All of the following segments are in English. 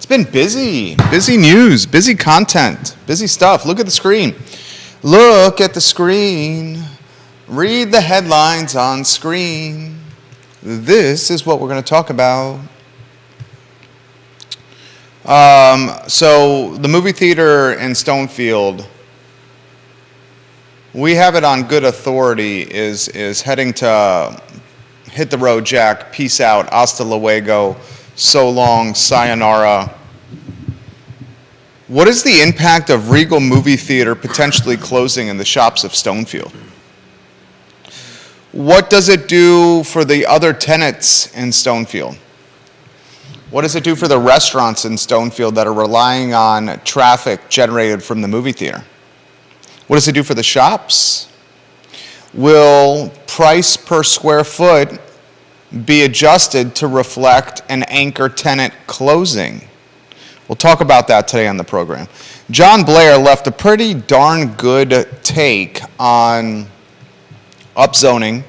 been busy news, busy content, busy stuff. Look at the screen. Look at the screen. Read the headlines on screen. This is what we're going to talk about. So the movie theater in Stonefield, we have it on good authority, is heading to hit the road, Jack. Peace out. Hasta luego. So long. Sayonara. What is the impact of Regal Movie Theater potentially closing in the shops of Stonefield? What does it do for the other tenants in Stonefield? What does it do for the restaurants in Stonefield that are relying on traffic generated from the movie theater? What does it do for the shops? Will price per square foot be adjusted to reflect an anchor tenant closing? We'll talk about that today on the program. John Blair left a pretty darn good take on upzoning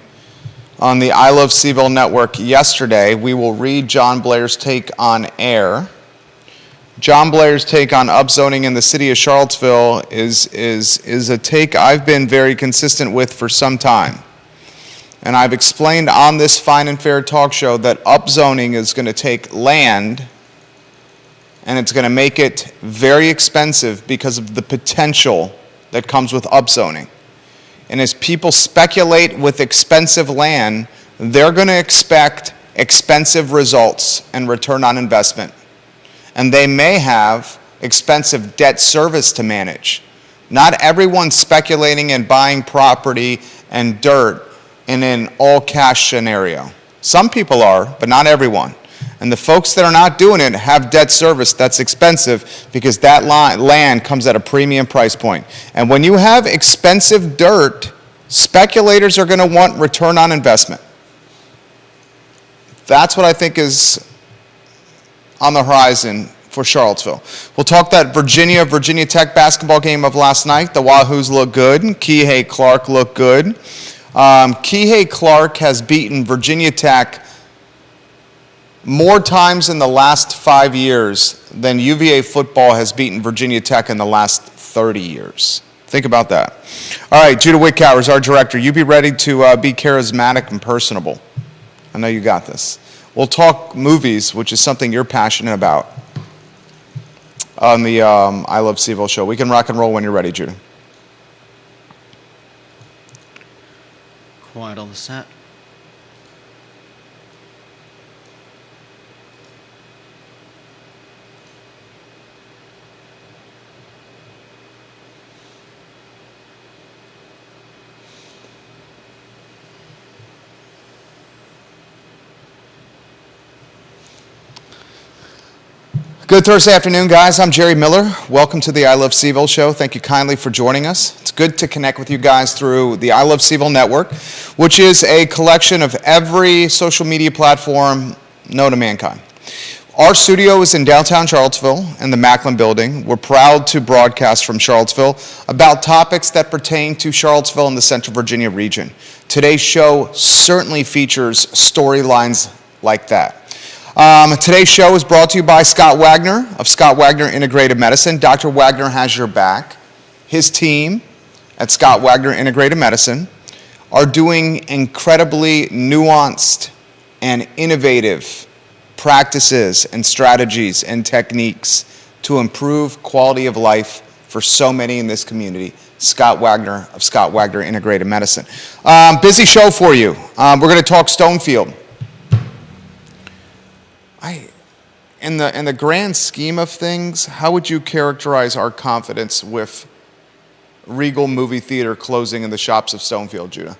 on the I Love CVille network yesterday. We will read John Blair's take on air. John Blair's take on upzoning in the city of Charlottesville is a take I've been very consistent with for some time. And I've explained on this Fine and Fair talk show that upzoning is going to take land and it's going to make it very expensive because of the potential that comes with upzoning. And as people speculate with expensive land, they're going to expect expensive results and return on investment. And they may have expensive debt service to manage. Not everyone's speculating and buying property and dirt in an all-cash scenario. Some people are, but not everyone. And the folks that are not doing it have debt service that's expensive because that land comes at a premium price point. And when you have expensive dirt, speculators are going to want return on investment. That's what I think is on the horizon for Charlottesville. We'll talk that Virginia Tech basketball game of last night. The Wahoos look good. Kihei Clark looked good. Kihei Clark has beaten Virginia Tech more times in the last 5 years than UVA football has beaten Virginia Tech in the last 30 years. Think about that. All right, Judah Wickower is our director. You be ready to be charismatic and personable. I know you got this. We'll talk movies, which is something you're passionate about, on the I Love CVille show. We can rock and roll when you're ready, Judah. Quiet on the set. Good Thursday afternoon, guys. I'm Jerry Miller. Welcome to the I Love CVille show. Thank you kindly for joining us. It's good to connect with you guys through the I Love CVille network, which is a collection of every social media platform known to mankind. Our studio is in downtown Charlottesville in the Macklin building. We're proud to broadcast from Charlottesville about topics that pertain to Charlottesville and the Central Virginia region. Today's show certainly features storylines like that. Today's show is brought to you by Scott Wagner of Scott Wagner Integrative Medicine. Dr. Wagner has your back. His team at Scott Wagner Integrative Medicine are doing incredibly nuanced and innovative practices and strategies and techniques to improve quality of life for so many in this community. Scott Wagner of Scott Wagner Integrative Medicine. Busy show for you. We're going to talk Stonefield. In the grand scheme of things, how would you characterize our confidence with Regal Movie Theater closing in the shops of Stonefield, Judah?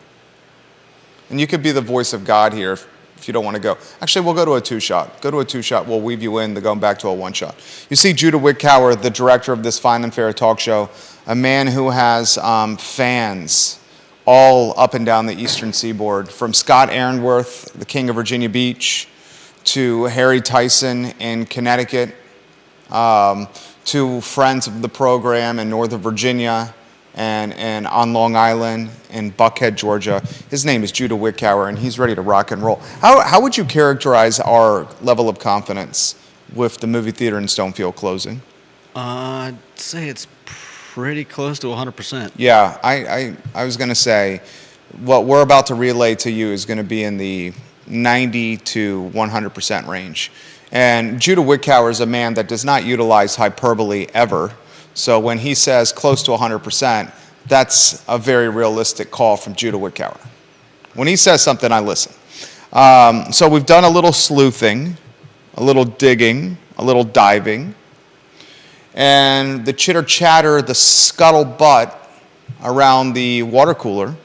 And you could be the voice of God here if you don't want to go. Actually, we'll go to a two-shot. Go to a two-shot. We'll weave you in, going back to a one-shot. You see Judah Wickower, the director of this Fine and Fair talk show, a man who has fans all up and down the eastern seaboard, from Scott Aaronworth, the king of Virginia Beach, to Harry Tyson in Connecticut, to friends of the program in Northern Virginia and on Long Island in Buckhead, Georgia. His name is Judah Wickower, and he's ready to rock and roll. How would you characterize our level of confidence with the movie theater in Stonefield closing? I'd say it's pretty close to 100%. Yeah, I was going to say what we're about to relay to you is going to be in the 90 to 100% range. And Judah Wickower is a man that does not utilize hyperbole ever. So when he says close to 100%, that's a very realistic call from Judah Wickower. When he says something, I listen. So we've done a little sleuthing, a little digging, a little diving. And the chitter chatter, the scuttlebutt around the water cooler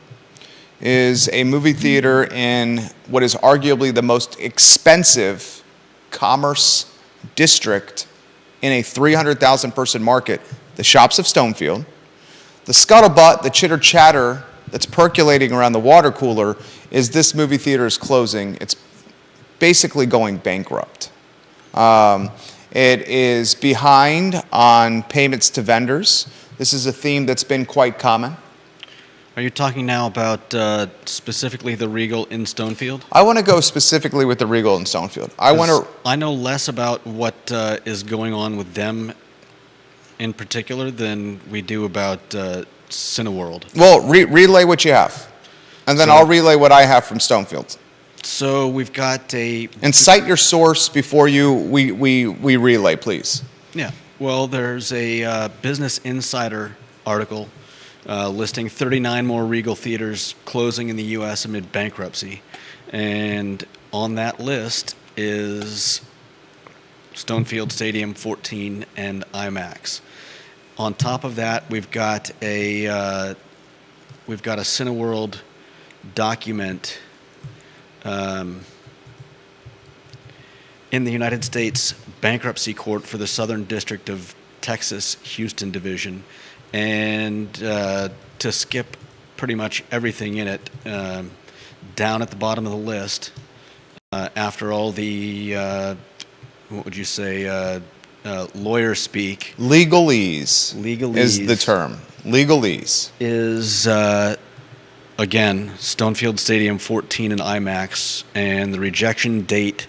is a movie theater in what is arguably the most expensive commerce district in a 300,000 person market, the Shops of Stonefield. The scuttlebutt, the chitter chatter that's percolating around the water cooler is this movie theater is closing. It's basically going bankrupt. It is behind on payments to vendors. This is a theme that's been quite common. Are you talking now about specifically the Regal in Stonefield? I want to go specifically with the Regal in Stonefield. I know less about what is going on with them in particular than we do about Cineworld. Well, relay what you have, and then I'll relay what I have from Stonefield. So we've got And cite your source before we relay, please. Yeah. Well, there's a Business Insider article listing 39 more Regal theaters closing in the U.S. amid bankruptcy. And on that list is Stonefield Stadium 14 and IMAX. On top of that, we've got a Cineworld document in the United States Bankruptcy Court for the Southern District of Texas, Houston Division, and to skip pretty much everything in it, down at the bottom of the list, after all the, what would you say, lawyer speak. Legalese. Legalese is the term. Legalese. Is, again, Stonefield Stadium 14 and IMAX, and the rejection date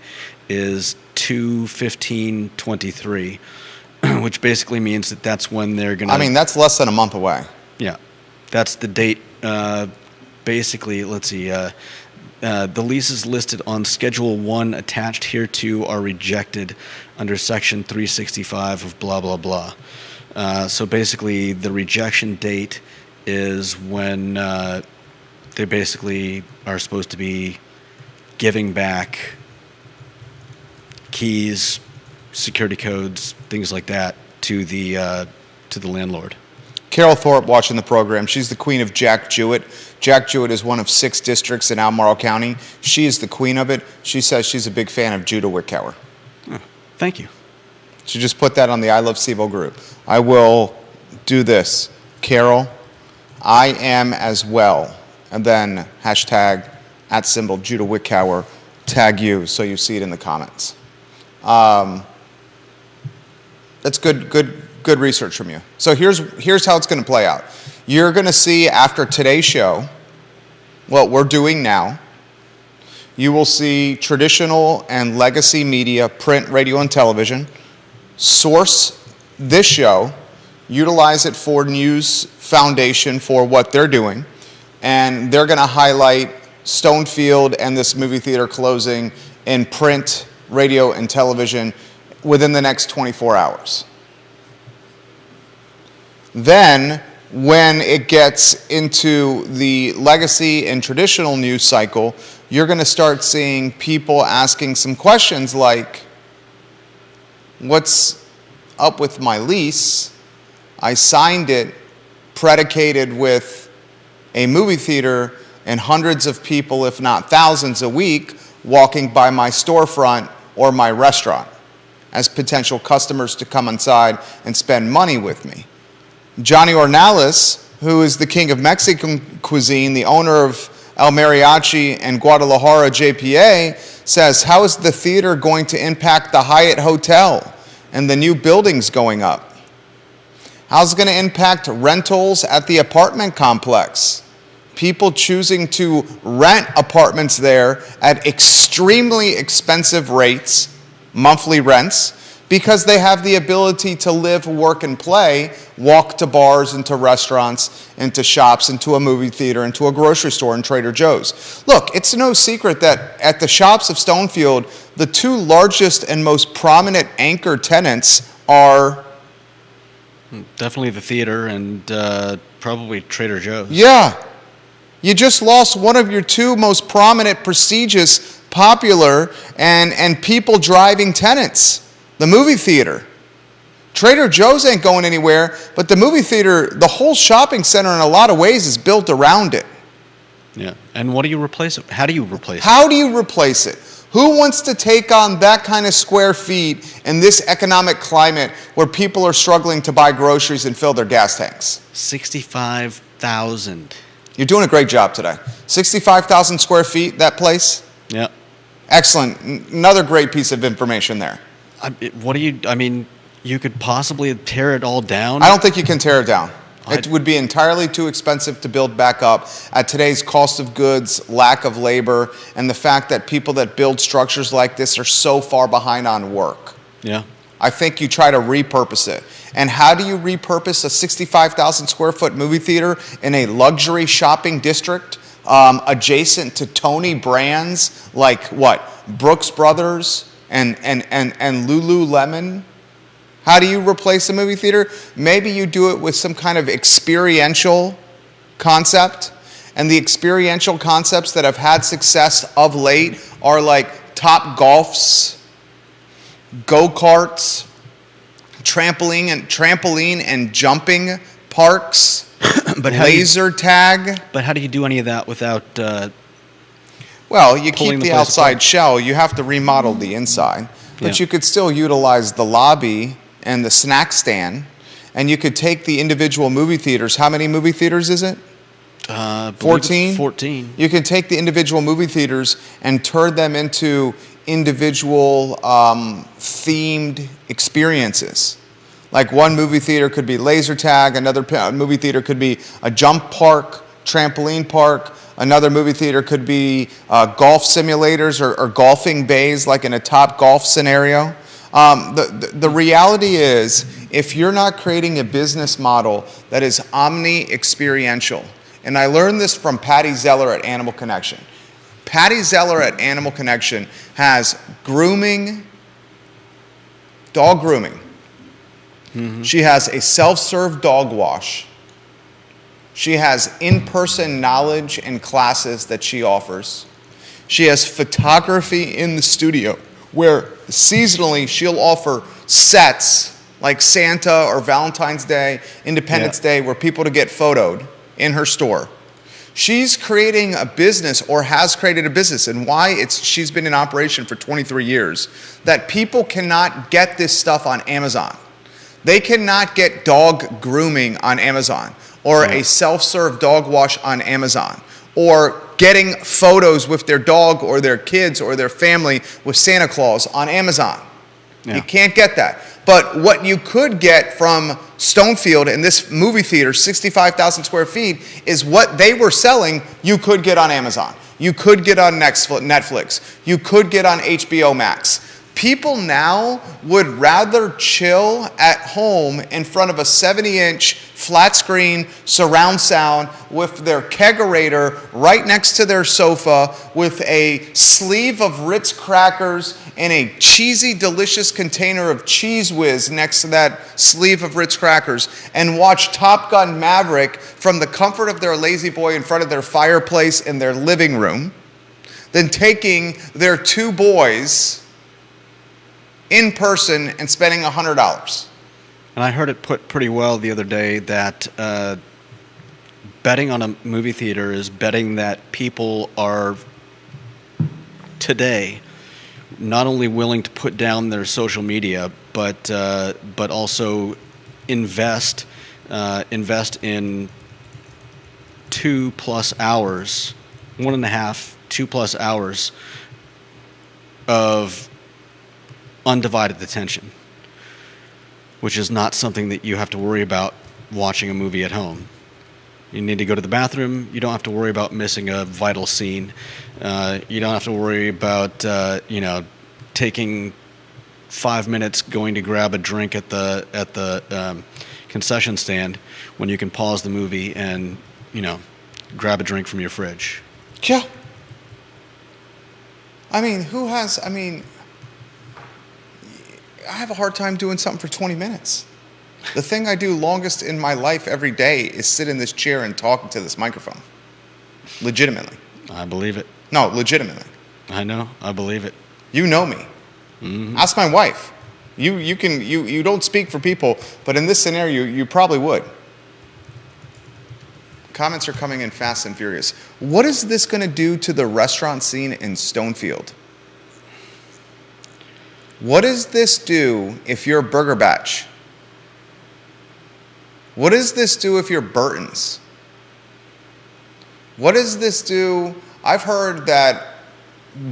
is 2/15/23, which basically means that's when they're going to... I mean, that's less than a month away. Yeah. That's the date. Basically, let's see. The leases listed on Schedule 1 attached hereto are rejected under Section 365 of blah, blah, blah. So basically, the rejection date is when they basically are supposed to be giving back keys, security codes, things like that to the landlord. Carol Thorpe watching the program. She's the queen of Jack Jewett. Jack Jewett is one of 6 districts in Albemarle County. She is the queen of it. She says she's a big fan of Judah Wickower. Oh, thank you. She just put that on the I Love SIVO group. I will do this. Carol, I am as well. And then hashtag @ Judah Wickower, tag you so you see it in the comments. That's good research from you. So here's how it's going to play out. You're going to see after today's show what we're doing now. You will see traditional and legacy media, print, radio, and television source this show, utilize it for News Foundation for what they're doing, and they're going to highlight Stonefield and this movie theater closing in print, radio, and television within the next 24 hours. Then, when it gets into the legacy and traditional news cycle, you're going to start seeing people asking some questions like, what's up with my lease? I signed it predicated with a movie theater and hundreds of people, if not thousands a week, walking by my storefront or my restaurant as potential customers to come inside and spend money with me. Johnny Ornales, who is the king of Mexican cuisine, the owner of El Mariachi and Guadalajara JPA, says, how is the theater going to impact the Hyatt Hotel and the new buildings going up? How's it going to impact rentals at the apartment complex? People choosing to rent apartments there at extremely expensive rates, monthly rents. because they have the ability to live, work, and play, walk to bars, into restaurants, into shops, into a movie theater, into a grocery store, and Trader Joe's. Look, it's no secret that at the shops of Stonefield, the two largest and most prominent anchor tenants are... Definitely the theater and probably Trader Joe's. Yeah. You just lost one of your two most prominent, prestigious, popular, and people-driving tenants. The movie theater. Trader Joe's ain't going anywhere, but the movie theater, the whole shopping center in a lot of ways is built around it. Yeah. And what do you replace it? How do you replace it? How do you replace it? Who wants to take on that kind of square feet in this economic climate where people are struggling to buy groceries and fill their gas tanks? 65,000. You're doing a great job today. 65,000 square feet, that place? Yeah. Excellent. Another great piece of information there. You could possibly tear it all down? I don't think you can tear it down. It would be entirely too expensive to build back up at today's cost of goods, lack of labor, and the fact that people that build structures like this are so far behind on work. Yeah. I think you try to repurpose it. And how do you repurpose a 65,000 square foot movie theater in a luxury shopping district adjacent to Tony brands like what? Brooks Brothers and Lululemon? How do you replace a movie theater? Maybe you do it with some kind of experiential concept. And the experiential concepts that have had success of late are like Top Golfs, go-karts, trampoline and jumping parks, laser tag. But how do you do any of that without... Well, you pulling keep the the place outside apart? shell. You have to remodel the inside. But Yeah. you could still utilize the lobby and the snack stand. And you could take the individual movie theaters. How many movie theaters is it? I believe 14? it's 14. You can take the individual movie theaters and turn them into individual themed experiences. Like one movie theater could be laser tag, another movie theater could be a jump park, trampoline park, another movie theater could be golf simulators or golfing bays like in a Top Golf scenario. The reality is, if you're not creating a business model that is omni-experiential, and I learned this from Patty Zeller at Animal Connection. Patty Zeller at Animal Connection has grooming, dog grooming. Mm-hmm. She has a self-serve dog wash. She has in-person knowledge and classes that she offers. She has photography in the studio where seasonally she'll offer sets like Santa or Valentine's Day, Independence Day, where people to get photoed in her store. She's creating a business, or has created a business, and she's been in operation for 23 years, that people cannot get this stuff on Amazon. They cannot get dog grooming on Amazon, or a self-serve dog wash on Amazon, or getting photos with their dog or their kids or their family with Santa Claus on Amazon. Yeah. You can't get that. But what you could get from Stonefield in this movie theater, 65,000 square feet, is what they were selling you could get on Amazon. You could get on Netflix. You could get on HBO Max. People now would rather chill at home in front of a 70-inch flat screen surround sound with their kegerator right next to their sofa with a sleeve of Ritz crackers and a cheesy, delicious container of Cheese Whiz next to that sleeve of Ritz crackers, and watch Top Gun Maverick from the comfort of their lazy boy in front of their fireplace in their living room, than taking their two boys in person and spending $100. And I heard it put pretty well the other day that betting on a movie theater is betting that people are today not only willing to put down their social media, but also invest in 2+ hours, 1.5, 2+ hours of undivided attention, which is not something that you have to worry about watching a movie at home. You need to go to the bathroom. You don't have to worry about missing a vital scene. You don't have to worry about taking 5 minutes going to grab a drink at the concession stand when you can pause the movie and, grab a drink from your fridge. Yeah. I have a hard time doing something for 20 minutes. The thing I do longest in my life every day is sit in this chair and talk to this microphone. Legitimately. I believe it. No, legitimately. I know. I believe it. You know me. Mm-hmm. Ask my wife. You don't speak for people, but in this scenario, you probably would. Comments are coming in fast and furious. What is this going to do to the restaurant scene in Stonefield? What does this do if you're Burger Batch? What does this do if you're Burton's? What does this do? I've heard that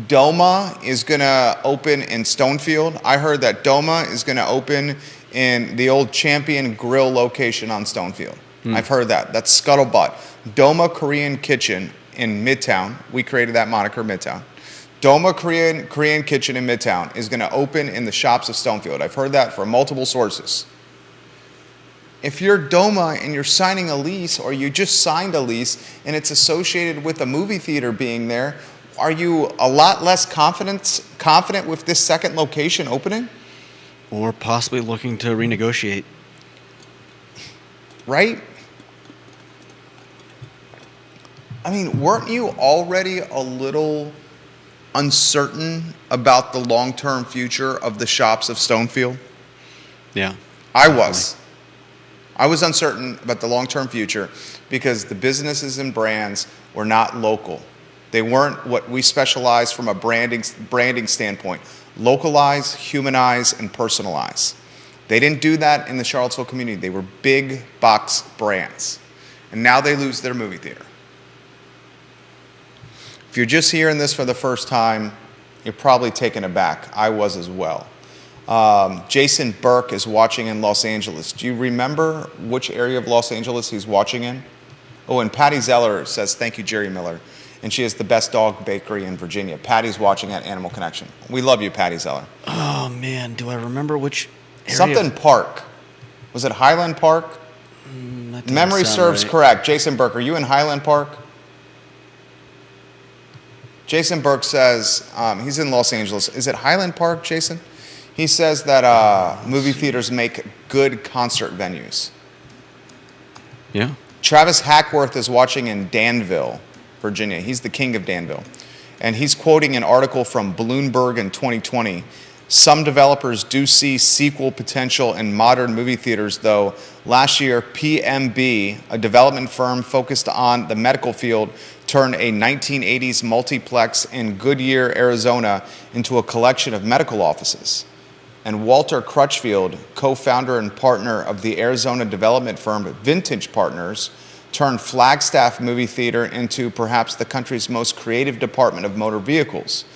Doma is going to open in Stonefield. I heard that Doma is going to open in the old Champion Grill location on Stonefield. I've heard that. That's scuttlebutt. Doma Korean Kitchen in Midtown. We created that moniker, Midtown. Doma Korean Kitchen in Midtown is going to open in the shops of Stonefield. I've heard that from multiple sources. If you're Doma and you're signing a lease, or you just signed a lease and it's associated with a movie theater being there, are you a lot less confident with this second location opening? Or possibly looking to renegotiate. Right? Weren't you already a little uncertain about the long-term future of the shops of Stonefield? Yeah. I was. I was uncertain about the long-term future because the businesses and brands were not local. They weren't what we specialize from a branding standpoint. Localize, humanize, and personalize. They didn't do that in the Charlottesville community. They were big box brands. And now they lose their movie theater. If you're just hearing this for the first time, you're probably taken aback. I was as well. Jason Burke is watching in Los Angeles. Do you remember which area of Los Angeles he's watching in? Oh, and Patty Zeller says, thank you, Jerry Miller. And she has the best dog bakery in Virginia. Patty's watching at Animal Connection. We love you, Patty Zeller. Oh, man. Do I remember which area? Something Park. Was it Highland Park? Memory serves right. correct. Jason Burke, are you in Highland Park? Jason Burke says, he's in Los Angeles. Is it Highland Park, Jason? He says that movie theaters make good concert venues. Yeah. Travis Hackworth is watching in Danville, Virginia. He's the king of Danville. And he's quoting an article from Bloomberg in 2020. Some developers do see sequel potential in modern movie theaters, though. Last year, PMB, a development firm focused on the medical field, turned a 1980s multiplex in Goodyear, Arizona, into a collection of medical offices. And Walter Crutchfield, co-founder and partner of the Arizona development firm Vintage Partners, turned Flagstaff Movie Theater into perhaps the country's most creative department of motor vehicles.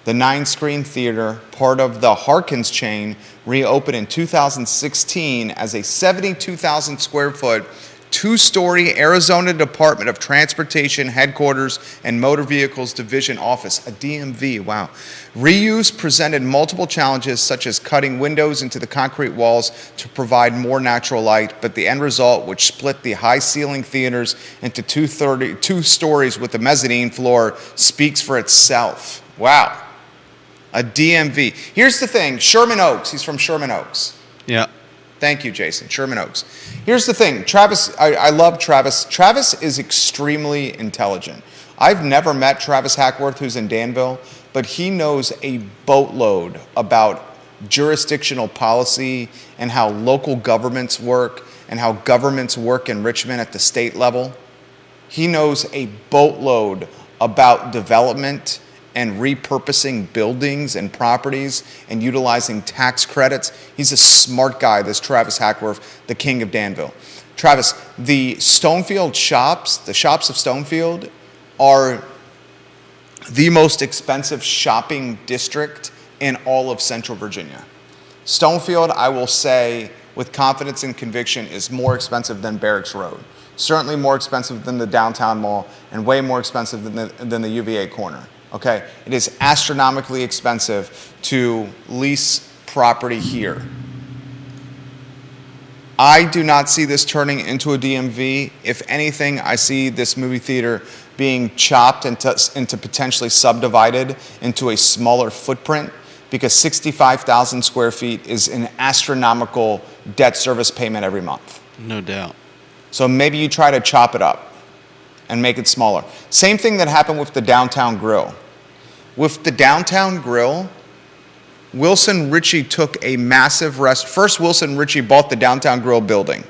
The 9-screen theater, part of the Harkins chain, reopened in 2016 as a 72,000 square foot, 2-story Arizona Department of Transportation headquarters and motor vehicles division office, a DMV, wow. Reuse presented multiple challenges, such as cutting windows into the concrete walls to provide more natural light, but the end result, which split the high-ceiling theaters into two stories with a mezzanine floor, speaks for itself. Wow. A DMV. Here's the thing, Sherman Oaks, he's from Sherman Oaks. Yeah. Thank you, Jason. Sherman Oaks. Here's the thing, Travis, I love Travis. Travis is extremely intelligent. I've never met Travis Hackworth, who's in Danville, but he knows a boatload about jurisdictional policy and how local governments work and how governments work in Richmond at the state level. He knows a boatload about development and repurposing buildings and properties and utilizing tax credits. He's a smart guy, this Travis Hackworth, the king of Danville. Travis, the Stonefield shops, the shops of Stonefield, are the most expensive shopping district in all of Central Virginia. Stonefield, I will say with confidence and conviction, is more expensive than Barracks Road. Certainly more expensive than the downtown mall and way more expensive than the UVA corner. Okay, it is astronomically expensive to lease property here. I do not see this turning into a DMV. If anything, I see this movie theater being chopped into potentially subdivided into a smaller footprint, because 65,000 square feet is an astronomical debt service payment every month. No doubt. So maybe you try to chop it up and make it smaller. Same thing that happened with the Downtown Grill. With the Downtown Grill, Wilson Ritchie took a massive First, Wilson Ritchie bought the Downtown Grill building.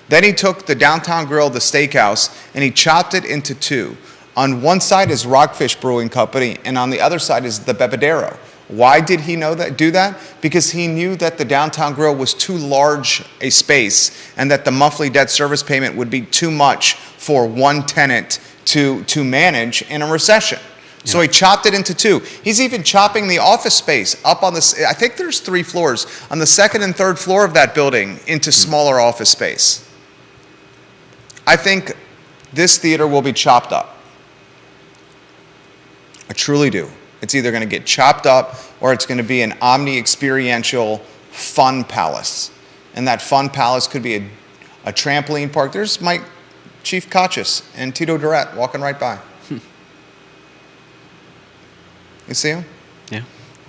Then he took the Downtown Grill, the steakhouse, and he chopped it into two. On one side is Rockfish Brewing Company, and on the other side is the Bebedero. Why did he do that? Because he knew that the Downtown Grill was too large a space, and that the monthly debt service payment would be too much for one tenant to manage in a recession. So he chopped it into two. He's even chopping the office space up on the, I think there's 3 floors, on the second and third floor of that building into smaller office space. I think this theater will be chopped up. I truly do. It's either going to get chopped up or it's going to be an omni-experiential fun palace. And that fun palace could be a trampoline park. There's Mike Chief Kachis and Tito Durrett walking right by. You see him? Yeah.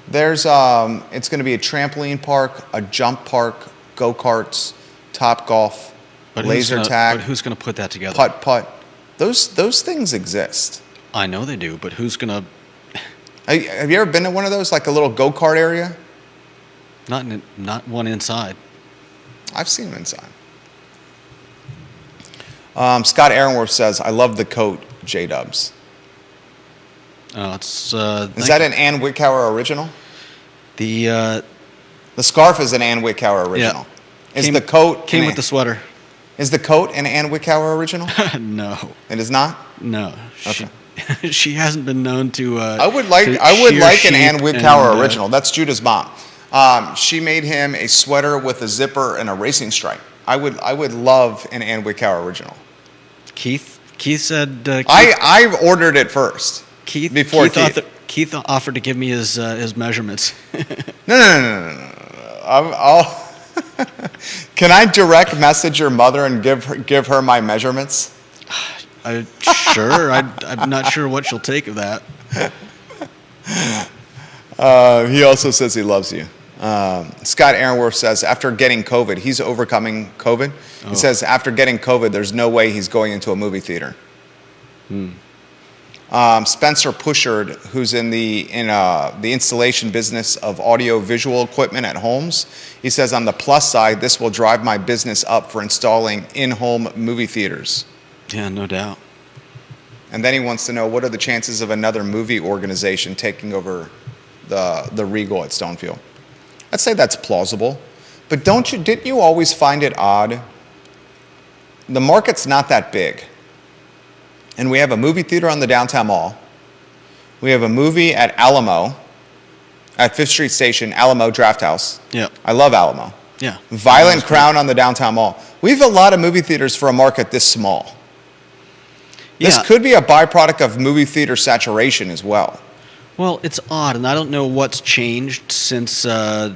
There's, it's going to be a trampoline park, a jump park, go-karts, top golf, laser tag. But who's going to put that together? Putt-putt. Those things exist. I know they do, but who's going to... Have you ever been to one of those, like a little go-kart area? Not one inside. I've seen them inside. Scott Aaronworth says, I love the coat, J-Dubs. Oh, it's... Is that an Ann Wickhauer original? The scarf is an Ann Wickhauer original. Yeah. Is the coat... Came with the sweater. Is the coat an Ann Wickhauer original? No. It is not? No. Okay. She hasn't been known to... I would like an Ann Wickhauer original. That's Judah's mom. She made him a sweater with a zipper and a racing stripe. I would love an Ann Wickhauer original. Keith said... I ordered it first. Keith offered to give me his measurements. No. Can I direct message your mother and give her my measurements? Sure. I'm not sure what she'll take of that. He also says he loves you. Scott Aaronworth says after getting COVID, he's overcoming COVID. Oh. He says after getting COVID, there's no way he's going into a movie theater. Spencer Pushard, who's in the installation business of audio-visual equipment at homes, he says on the plus side, this will drive my business up for installing in-home movie theaters. Yeah, no doubt. And then he wants to know, what are the chances of another movie organization taking over the Regal at Stonefield? I'd say that's plausible. But didn't you always find it odd? The market's not that big. And we have a movie theater on the downtown mall. We have a movie at Alamo, at 5th Street Station, Alamo Drafthouse. Yeah. I love Alamo. Yeah. Violent Crown on the downtown mall. We have a lot of movie theaters for a market this small. This could be a byproduct of movie theater saturation as well. Well, it's odd, and I don't know what's changed since I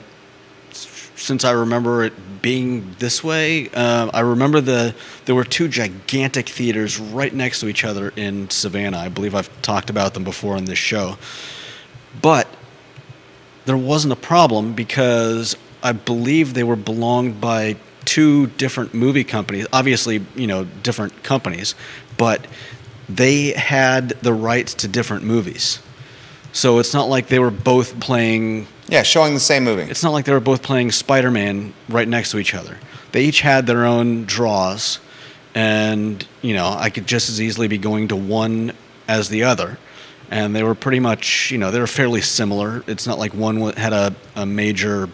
remember it being this way. I remember there were 2 gigantic theaters right next to each other in Savannah. I believe I've talked about them before on this show. But there wasn't a problem because I believe they were belonged by 2 different movie companies. Obviously, different companies, but they had the rights to different movies. So it's not like they were both playing... Yeah, showing the same movie. It's not like they were both playing Spider-Man right next to each other. They each had their own draws, and, I could just as easily be going to one as the other. And they were pretty much, they were fairly similar. It's not like one had a major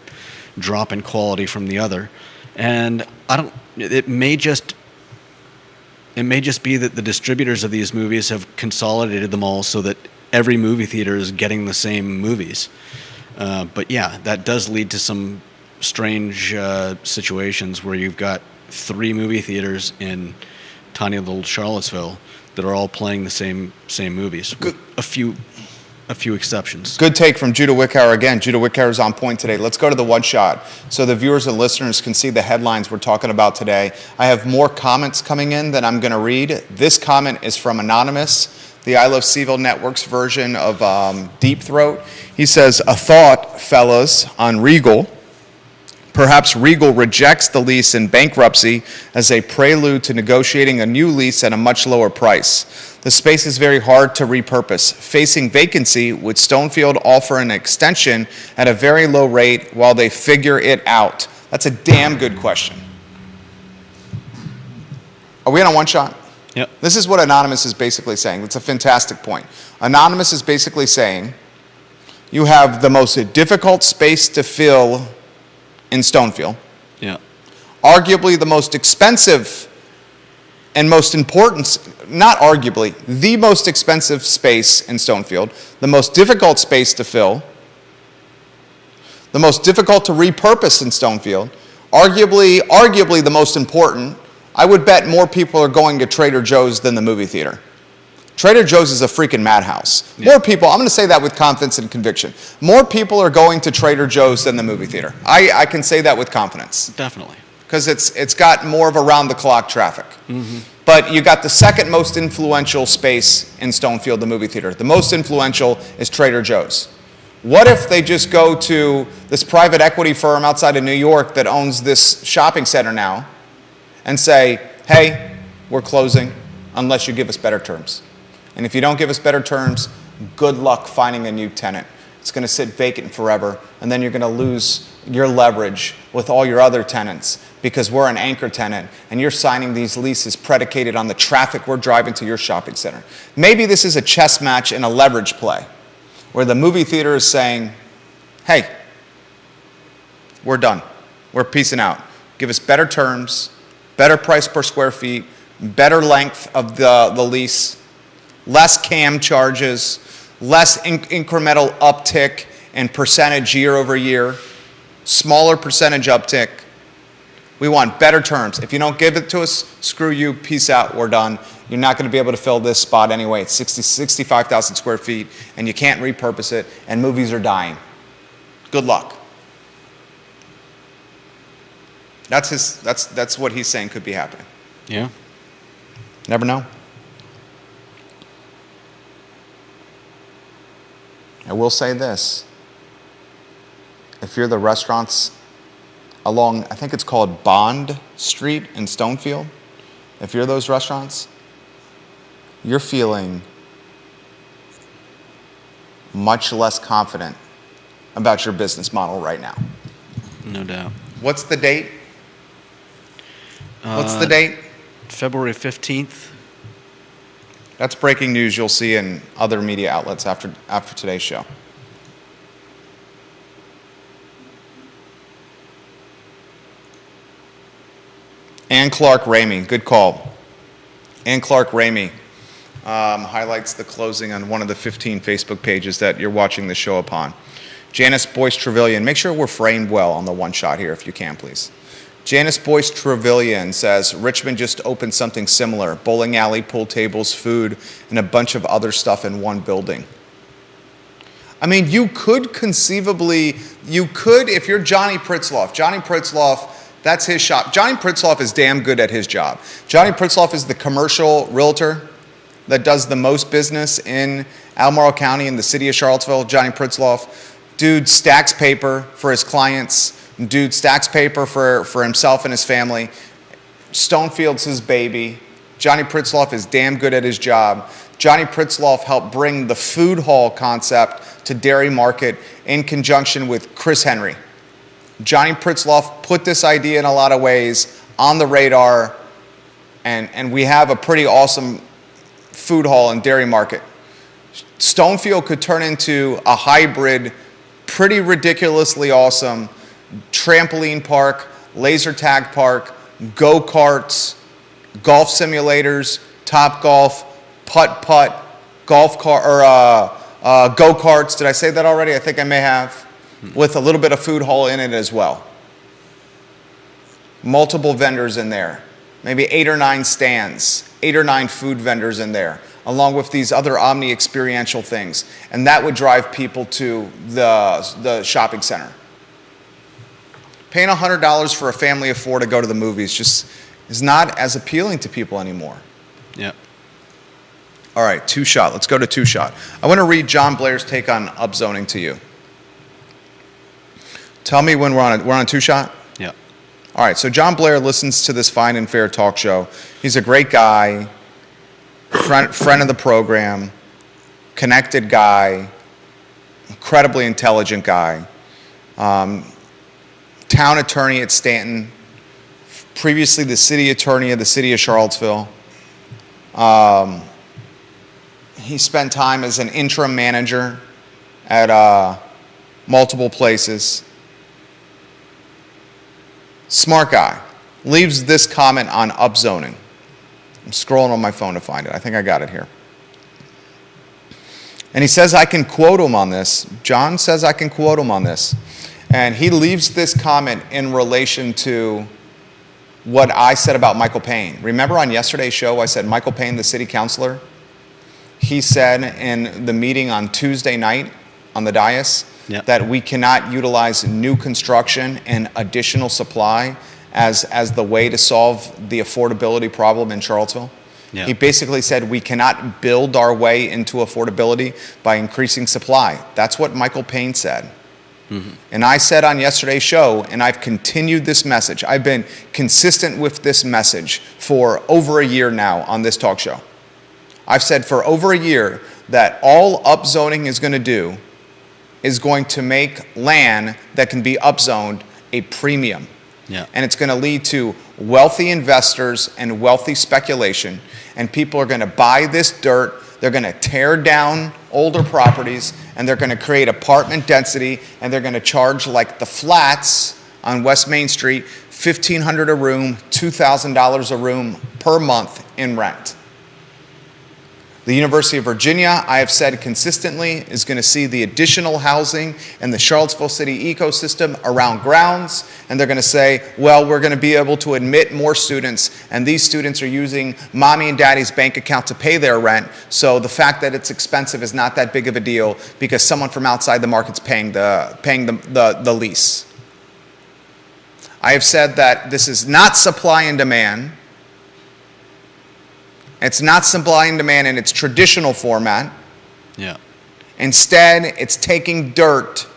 drop in quality from the other. And it may just be that the distributors of these movies have consolidated them all so that every movie theater is getting the same movies. But yeah, that does lead to some strange situations where you've got 3 movie theaters in tiny little Charlottesville that are all playing the same movies with a few a few exceptions. Good take from Judah Wickhauer again. Judah Wickhauer is on point today. Let's go to the one shot so the viewers and listeners can see the headlines we're talking about today. I have more comments coming in that I'm going to read. This comment is from Anonymous, the I Love Seville Network's version of Deep Throat. He says, a thought, fellas, on Regal. Perhaps Regal rejects the lease in bankruptcy as a prelude to negotiating a new lease at a much lower price. The space is very hard to repurpose. Facing vacancy, would Stonefield offer an extension at a very low rate while they figure it out? That's a damn good question. Are we on a one shot? Yep. This is what Anonymous is basically saying. It's a fantastic point. Anonymous is basically saying you have the most difficult space to fill in Stonefield, Yeah. arguably the most expensive and most important, not arguably, the most expensive space in Stonefield, the most difficult space to fill, the most difficult to repurpose in Stonefield, arguably the most important. I would bet more people are going to Trader Joe's than the movie theater. Trader Joe's is a freaking madhouse. Yeah. More people, I'm going to say that with confidence and conviction. More people are going to Trader Joe's than the movie theater. I can say that with confidence Definitely. because it's got more of around-the-clock traffic. Mm-hmm. But you got the second most influential space in Stonefield, the movie theater. The most influential is Trader Joe's. What if they just go to this private equity firm outside of New York that owns this shopping center now and say, hey, we're closing unless you give us better terms. And if you don't give us better terms, good luck finding a new tenant. It's going to sit vacant forever, and then you're going to lose your leverage with all your other tenants because we're an anchor tenant, and you're signing these leases predicated on the traffic we're driving to your shopping center. Maybe this is a chess match and a leverage play where the movie theater is saying, hey, we're done. We're peacing out. Give us better terms, better price per square feet, better length of the lease, less CAM charges, less incremental uptick in percentage year over year, smaller percentage uptick. We want better terms. If you don't give it to us, screw you, peace out, we're done. You're not going to be able to fill this spot anyway. It's 65,000 square feet, and you can't repurpose it, and movies are dying. Good luck. That's what he's saying could be happening. Yeah. Never know. I will say this. If you're the restaurants along, I think it's called Bond Street in Stonefield, if you're those restaurants, you're feeling much less confident about your business model right now. No doubt. What's the date? What's the date? February 15th. That's breaking news you'll see in other media outlets after today's show. Ann Clark Ramey, good call. Ann Clark Ramey highlights the closing on one of the 15 Facebook pages that you're watching the show upon. Janice Boyce Trevelyan, make sure we're framed well on the one shot here if you can, please. Janice Boyce Trevelyan says, Richmond just opened something similar. Bowling alley, pool tables, food, and a bunch of other stuff in one building. I mean, you could, if you're Johnny Pritzloff, that's his shop. Johnny Pritzloff is damn good at his job. Johnny Pritzloff is the commercial realtor that does the most business in Albemarle County in the city of Charlottesville. Johnny Pritzloff. Dude stacks paper for his clients. Dude stacks paper for himself and his family. Stonefield's his baby. Johnny Pritzloff is damn good at his job. Johnny Pritzloff helped bring the food hall concept to Dairy Market in conjunction with Chris Henry. Johnny Pritzloff put this idea in a lot of ways on the radar, and we have a pretty awesome food hall in Dairy Market. Stonefield could turn into a hybrid, pretty ridiculously awesome trampoline park, laser tag park, go-karts, golf simulators, Top Golf, putt-putt, golf cart, or go-karts. Did I say that already? I think I may have. With a little bit of food hall in it as well. Multiple vendors in there. Maybe 8 or 9 stands, 8 or 9 food vendors in there. along with these other omni-experiential things. And that would drive people to the shopping center. Paying $100 for a family of four to go to the movies just is not as appealing to people anymore. Yeah. All right, Two Shot. Let's go to Two Shot. I want to read John Blair's take on upzoning to you. Tell me when we're on Two Shot? Yeah. All right, so John Blair listens to this Fine and Fair talk show. He's a great guy, friend of the program, connected guy, incredibly intelligent guy, town attorney at Stanton, previously the city attorney of the city of Charlottesville. He spent time as an interim manager at multiple places. Smart guy. Leaves this comment on upzoning. I'm scrolling on my phone to find it. I think I got it here. And he says I can quote him on this. John says I can quote him on this. And he leaves this comment in relation to what I said about Michael Payne. Remember on yesterday's show I said Michael Payne, the city councilor? He said in the meeting on Tuesday night on the dais that we cannot utilize new construction and additional supply as the way to solve the affordability problem in Charlottesville. Yeah. He basically said we cannot build our way into affordability by increasing supply. That's what Michael Payne said. Mm-hmm. And I said on yesterday's show, and I've continued this message, I've been consistent with this message for over a year now on this talk show. I've said for over a year that all upzoning is going to do is going to make land that can be upzoned a premium. Yeah. And it's going to lead to wealthy investors and wealthy speculation. And people are going to buy this dirt. They're going to tear down older properties. And they're going to create apartment density. And they're going to charge like the flats on West Main Street, $1,500 a room, $2,000 a room per month in rent. The University of Virginia, I have said consistently, is going to see the additional housing in the Charlottesville city ecosystem around grounds, and they're going to say, well, we're going to be able to admit more students, and these students are using mommy and daddy's bank account to pay their rent, so the fact that it's expensive is not that big of a deal because someone from outside the market's paying the lease. I have said that this is not supply and demand. It's not supply and demand in its traditional format. Yeah. Instead, it's taking dirt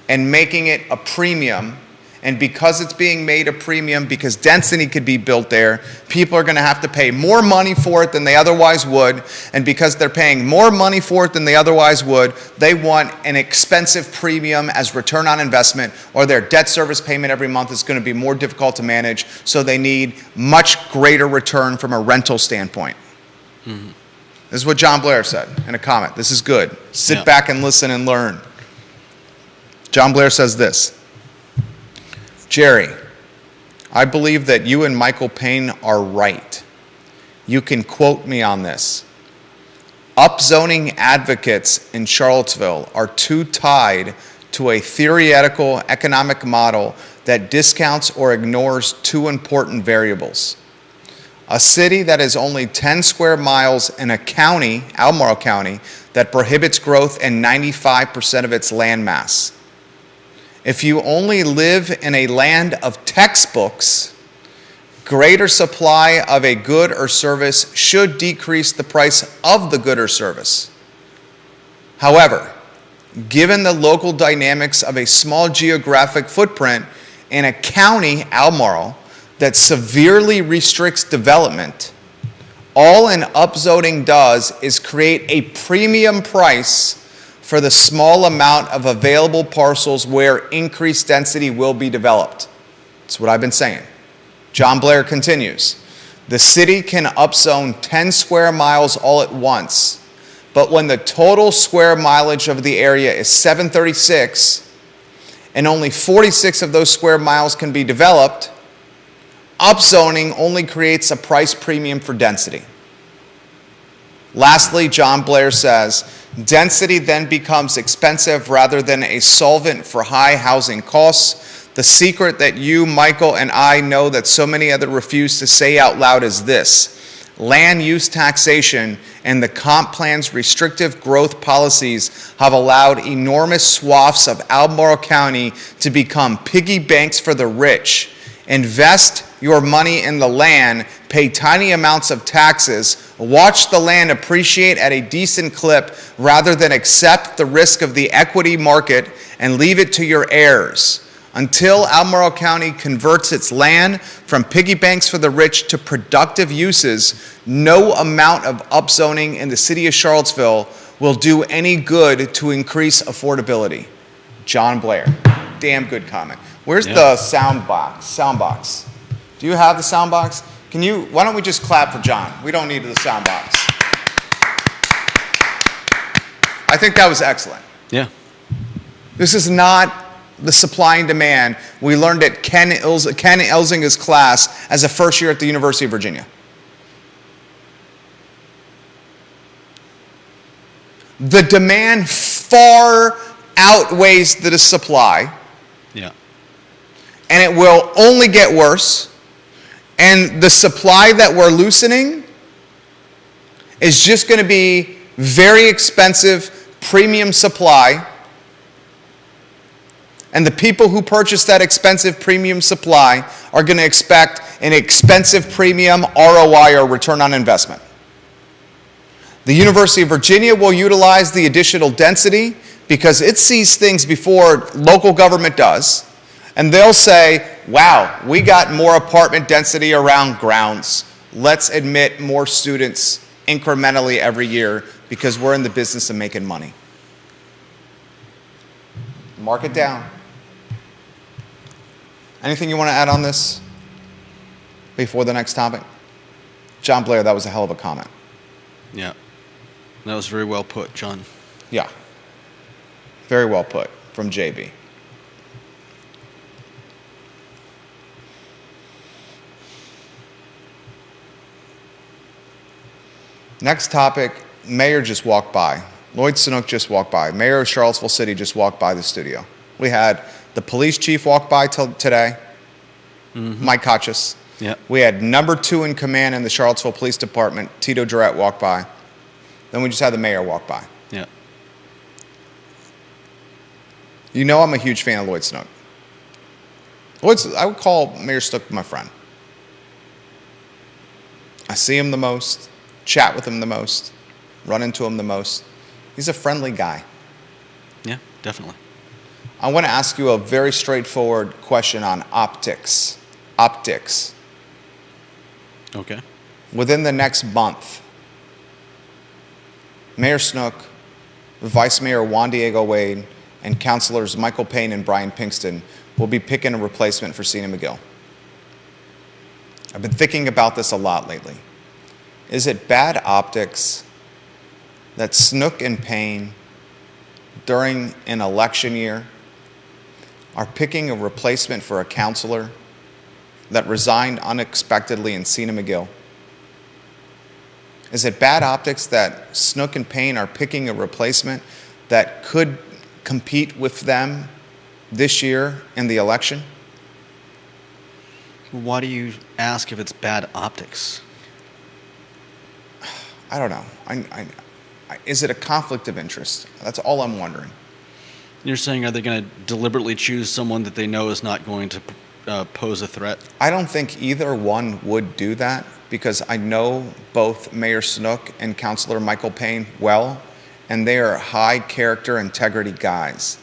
and making it a premium. And because it's being made a premium, because density could be built there, people are going to have to pay more money for it than they otherwise would. And because they're paying more money for it than they otherwise would, they want an expensive premium as return on investment, or their debt service payment every month is going to be more difficult to manage. So they need much greater return from a rental standpoint. Mm-hmm. This is what John Blair said in a comment. This is good. Sit back and listen and learn. John Blair says this. Jerry, I believe that you and Michael Payne are right. You can quote me on this. Upzoning advocates in Charlottesville are too tied to a theoretical economic model that discounts or ignores two important variables. A city that is only 10 square miles in a county, Albemarle County, that prohibits growth in 95% of its land mass. If you only live in a land of textbooks, greater supply of a good or service should decrease the price of the good or service. However, given the local dynamics of a small geographic footprint in a county, Albemarle, that severely restricts development, all an upzoning does is create a premium price for the small amount of available parcels where increased density will be developed. That's what I've been saying. John Blair continues. The city can upzone 10 square miles all at once, but when the total square mileage of the area is 736 and only 46 of those square miles can be developed, upzoning only creates a price premium for density. Lastly, John Blair says, density then becomes expensive rather than a solvent for high housing costs. The secret that you, Michael, and I know that so many others refuse to say out loud is this. Land use taxation and the comp plan's restrictive growth policies have allowed enormous swaths of Albemarle County to become piggy banks for the rich. Invest your money in the land, pay tiny amounts of taxes, watch the land appreciate at a decent clip rather than accept the risk of the equity market and leave it to your heirs. Until Albemarle County converts its land from piggy banks for the rich to productive uses, no amount of upzoning in the city of Charlottesville will do any good to increase affordability. John Blair. Damn good comment. Where's the sound box? Do you have the sound box? Why don't we just clap for John? We don't need the sound box. I think that was excellent. Yeah. This is not the supply and demand we learned at Ken Elzinger's class as a first year at the University of Virginia. The demand far outweighs the supply. Yeah. And it will only get worse. And the supply that we're loosening is just going to be very expensive premium supply. And the people who purchase that expensive premium supply are going to expect an expensive premium ROI, or return on investment. The University of Virginia will utilize the additional density because it sees things before local government does. And they'll say, wow, we got more apartment density around grounds. Let's admit more students incrementally every year because we're in the business of making money. Mark it down. Anything you want to add on this before the next topic? John Blair, that was a hell of a comment. Yeah. That was very well put, John. Yeah. Very well put from JB. Next topic, Mayor just walked by. Lloyd Sinook just walked by. Mayor of Charlottesville City just walked by the studio. We had the police chief walk by today, Mike Kotchis. Yep. We had number 2 in command in the Charlottesville Police Department, Tito Durrett, walk by. Then we just had the mayor walk by. Yeah. You know I'm a huge fan of Lloyd Sinook. I would call Mayor Snook my friend. I see him the most, chat with him the most, run into him the most. He's a friendly guy. Yeah, definitely. I want to ask you a very straightforward question on optics. Optics. Okay. Within the next month, Mayor Snook, Vice Mayor Juan Diego Wade, and Councilors Michael Payne and Brian Pinkston will be picking a replacement for Sina McGill. I've been thinking about this a lot lately. Is it bad optics that Snook and Payne, during an election year, are picking a replacement for a counselor that resigned unexpectedly in Sina McGill? Is it bad optics that Snook and Payne are picking a replacement that could compete with them this year in the election? Why do you ask if it's bad optics? I don't know. Is it a conflict of interest? That's all I'm wondering. You're saying, are they going to deliberately choose someone that they know is not going to pose a threat? I don't think either one would do that because I know both Mayor Snook and Councilor Michael Payne well, and they are high character integrity guys.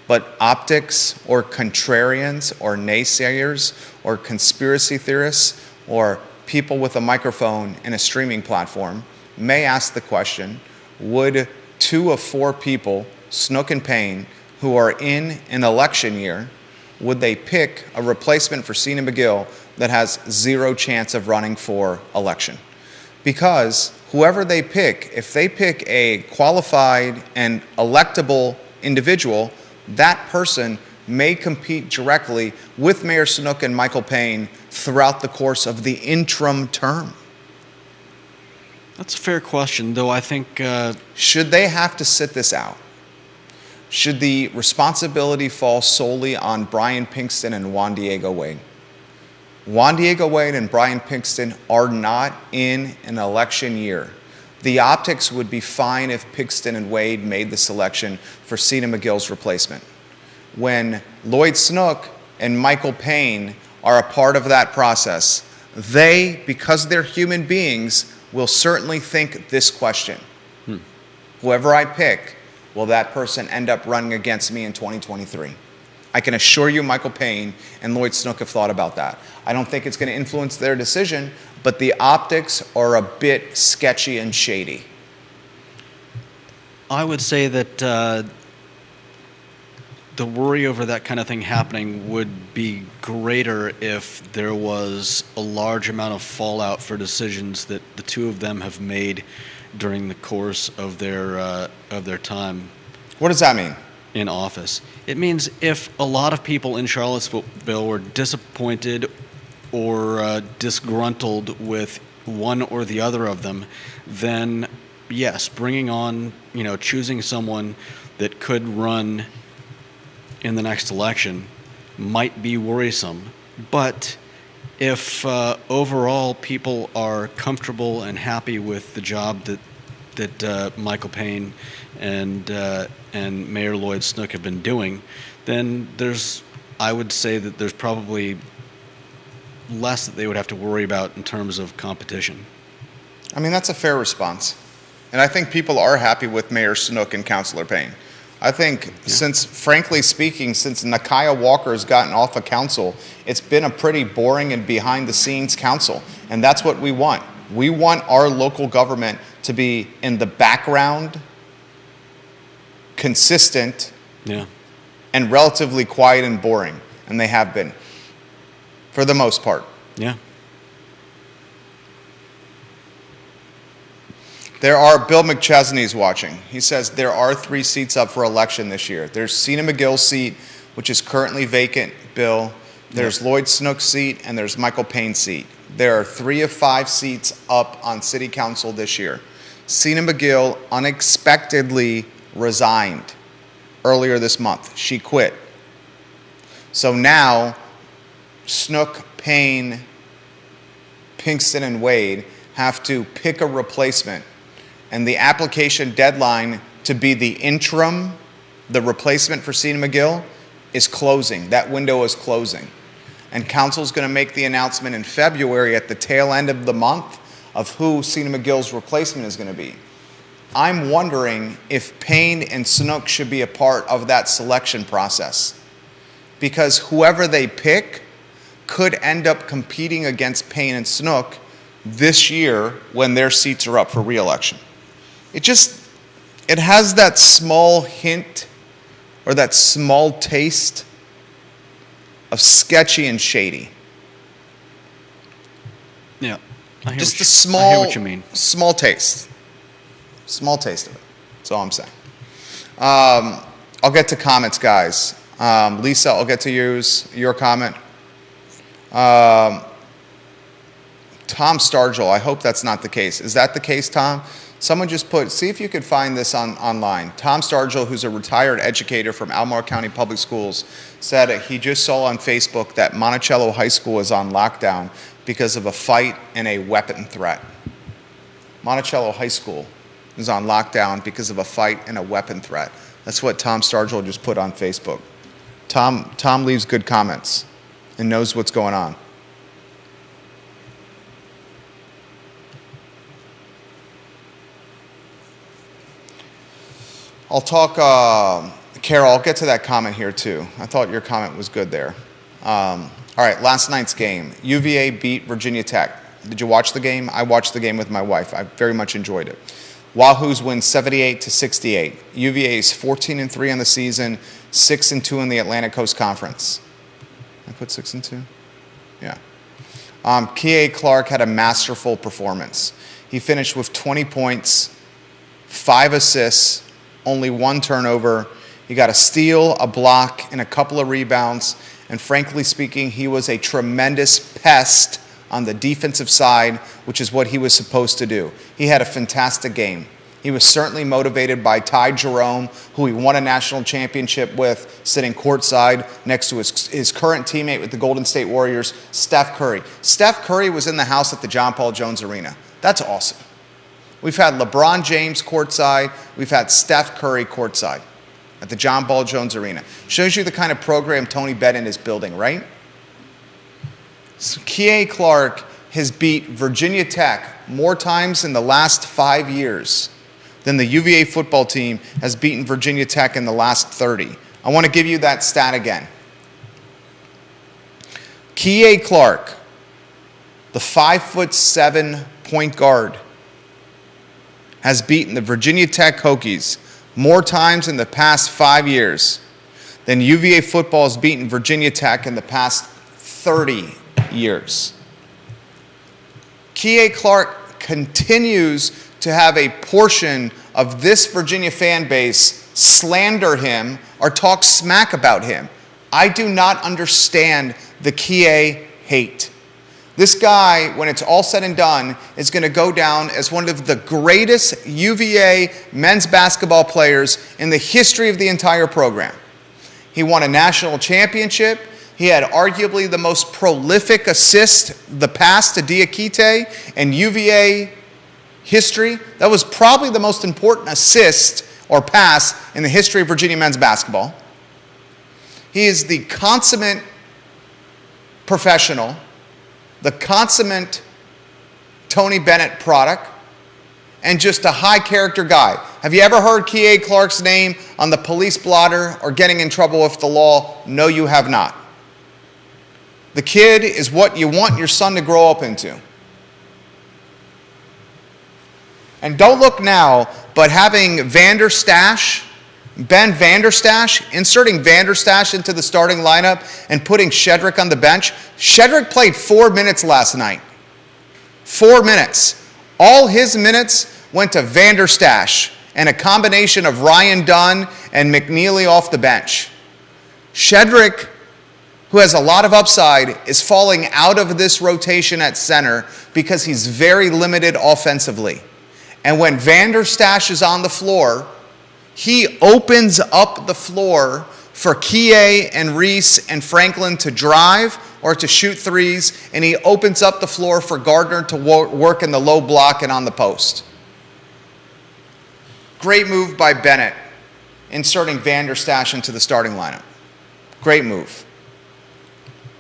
But optics or contrarians or naysayers or conspiracy theorists or people with a microphone and a streaming platform may ask the question, would 2 of 4 people, Snook and Payne, who are in an election year, would they pick a replacement for Sina McGill that has 0 chance of running for election? Because whoever they pick, if they pick a qualified and electable individual, that person may compete directly with Mayor Snook and Michael Payne throughout the course of the interim term. That's a fair question, though I think... Should they have to sit this out? Should the responsibility fall solely on Brian Pinkston and Juan Diego Wade? Juan Diego Wade and Brian Pinkston are not in an election year. The optics would be fine if Pigston and Wade made the selection for Cena McGill's replacement. When Lloyd Snook and Michael Payne are a part of that process, they, because they're human beings, will certainly think this question. Whoever I pick, will that person end up running against me in 2023? I can assure you Michael Payne and Lloyd Snook have thought about that. I don't think it's going to influence their decision, but the optics are a bit sketchy and shady. I would say that the worry over that kind of thing happening would be greater if there was a large amount of fallout for decisions that the two of them have made during the course of their time What does that mean? in office. It means if a lot of people in Charlottesville were disappointed or disgruntled with one or the other of them, then yes, bringing on, choosing someone that could run in the next election might be worrisome. But if overall people are comfortable and happy with the job that Michael Payne and Mayor Lloyd Snook have been doing, then I would say that there's probably less that they would have to worry about in terms of competition. I mean, that's a fair response. And I think people are happy with Mayor Snook and Councilor Payne. I think frankly speaking, since Nakia Walker has gotten off of council, it's been a pretty boring and behind-the-scenes council. And that's what we want. We want our local government to be in the background, consistent, and relatively quiet and boring. And they have been, for the most part. Yeah. Bill McChesney's watching. He says there are 3 seats up for election this year. There's Cena McGill's seat, which is currently vacant, Bill. There's Lloyd Snook's seat, and there's Michael Payne's seat. There are 3 of 5 seats up on city council this year. Cena McGill unexpectedly resigned earlier this month. She quit. So now, Snook, Payne, Pigston, and Wade have to pick a replacement. And the application deadline to be the interim, the replacement for Cena McGill, is closing. That window is closing. And council's going to make the announcement in February at the tail end of the month of who Cena McGill's replacement is going to be. I'm wondering if Payne and Snook should be a part of that selection process. Because whoever they pick could end up competing against Payne and Snook this year when their seats are up for re-election. It has that small hint or that small taste of sketchy and shady. Yeah. I hear what you mean. Small taste. Small taste of it. That's all I'm saying. I'll get to comments, guys. Lisa, I'll get to your comment. Tom Stargell, I hope that's not the case. Is that the case, Tom? Someone just see if you could find this online. Tom Stargell, who's a retired educator from Albemarle County Public Schools, said he just saw on Facebook that Monticello High School is on lockdown because of a fight and a weapon threat. Monticello High School is on lockdown because of a fight and a weapon threat. That's what Tom Stargell just put on Facebook. Tom leaves good comments and knows what's going on. I'll talk, Carol, I'll get to that comment here too. I thought your comment was good there. All right, last night's game. UVA beat Virginia Tech. Did you watch the game? I watched the game with my wife. I very much enjoyed it. Wahoos win 78-68. UVA is 14-3 on the season, 6-2 in the Atlantic Coast Conference. I put 6-2? Yeah. Kie Clark had a masterful performance. He finished with 20 points, 5 assists, only 1 turnover. He got a steal, a block, and a couple of rebounds. And frankly speaking, he was a tremendous pest on the defensive side, which is what he was supposed to do. He had a fantastic game. He was certainly motivated by Ty Jerome, who he won a national championship with, sitting courtside next to his current teammate with the Golden State Warriors, Steph Curry. Steph Curry was in the house at the John Paul Jones Arena. That's awesome. We've had LeBron James courtside. We've had Steph Curry courtside at the John Paul Jones Arena. Shows you the kind of program Tony Bennett is building, right? So Kihei Clark has beat Virginia Tech more times in the last 5 years than the UVA football team has beaten Virginia Tech in the last 30. I want to give you that stat again. Kihei Clark, the 5'7" point guard, has beaten the Virginia Tech Hokies more times in the past 5 years than UVA football has beaten Virginia Tech in the past 30 years. Kihei Clark continues to have a portion of this Virginia fan base slander him or talk smack about him. I do not understand the Kihei hate. This guy, when it's all said and done, is going to go down as one of the greatest UVA men's basketball players in the history of the entire program. He won a national championship. He had arguably the most prolific assist, the pass to Diakite in UVA history. That was probably the most important assist or pass in the history of Virginia men's basketball. He is the consummate professional, the consummate Tony Bennett product, and just a high character guy. Have you ever heard Kihei Clark's name on the police blotter or getting in trouble with the law? No, you have not. The kid is what you want your son to grow up into. And don't look now, but having Ben Vanderstash, inserting Vanderstash into the starting lineup and putting Shedrick on the bench. Shedrick played 4 minutes last night. 4 minutes. All his minutes went to Vanderstash and a combination of Ryan Dunn and McNeely off the bench. Shedrick, who has a lot of upside, is falling out of this rotation at center because he's very limited offensively. And when Vanderstash is on the floor, he opens up the floor for Kihei and Reese and Franklin to drive or to shoot threes, and he opens up the floor for Gardner to work in the low block and on the post. Great move by Bennett, inserting Vanderstash into the starting lineup. Great move.